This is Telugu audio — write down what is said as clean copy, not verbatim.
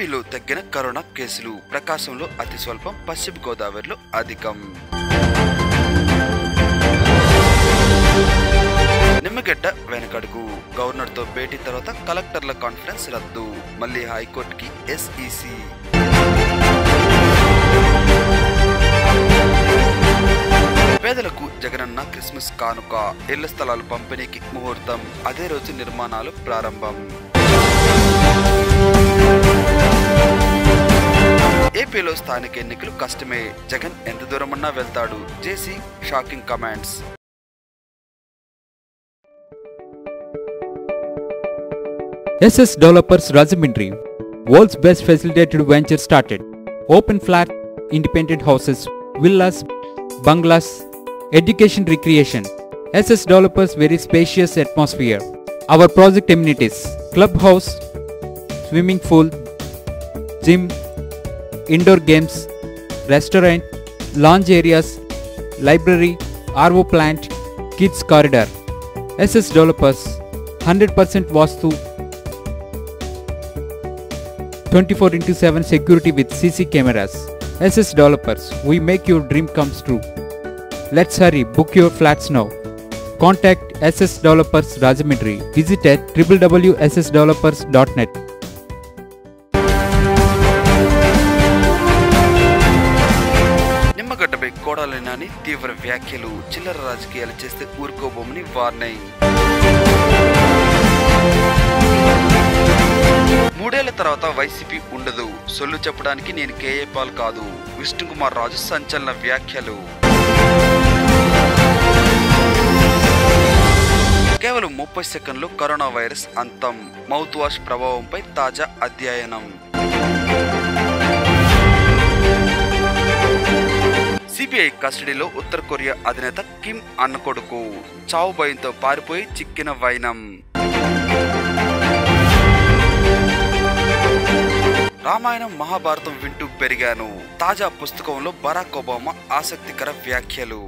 ఏపీలో తగ్గిన కరోనా కేసులు, ప్రకాశంలో అతి స్వల్పం, పశ్చిమ గోదావరిలో అధికం. నిమ్మగడ్డ వెనకడుగు, గవర్నర్తో భేటీ తర్వాత కలెక్టర్ల కాన్ఫరెన్స్ రద్దు, మళ్లీ హైకోర్టుకి ఎస్ఈసి. పేదలకు జగనన్న క్రిస్మస్ కానుక, ఇళ్ల స్థలాలు పంపిణీకి ముహూర్తం, అదే రోజు నిర్మాణాలు ప్రారంభం. ఏపీలో స్థానిక ఎన్నికలు కష్టమే, జగన్ ఎంత దూరమన్నా వెళ్తాడు, J C shocking comments. SS Developers Rajahmundry, world's best facilitated venture started. Open flat, independent houses, villas, bungalows, education recreation. SS Developers very spacious atmosphere. Our project amenities: clubhouse, swimming pool, gym, indoor games, restaurant, lounge areas, library, RO plant, kids corridor. SS Developers 100% Vastu, 24/7 security with CC cameras. SS Developers, we make your dream comes true. Let's hurry, book your flats now. Contact SS Developers Rajahmundry. Visit at www.ssdevelopers.net. నిమ్మగడ్డపై కోడాలి నాని తీవ్ర వ్యాఖ్యలు, చిల్లర రాజకీయాలు చేస్తే ఊరుకోబోమని వార్నింగ్. 3 ఏళ్ల తర్వాత వైసీపీ ఉండదు, సొల్లు చెప్పడానికి నేను కేఏ పాల్ కాదు, విష్ణుకుమార్ రాజు సంచలన వ్యాఖ్యలు. కేవలం 30 సెకండ్లు కరోనా వైరస్ అంతం, మౌత్ వాష్ ప్రభావంపై తాజా అధ్యయనం. సిబిఐ కస్టడీలో ఉత్తర కొరియా అధినేత కిమ్ అన్న కొడుకు, చావు భయంతో పారిపోయి చిక్కిన వైనం. రామాయణం మహాభారతం వింటూ పెరిగాను, తాజా పుస్తకంలో బరాక్ ఒబామా ఆసక్తికర వ్యాఖ్యలు.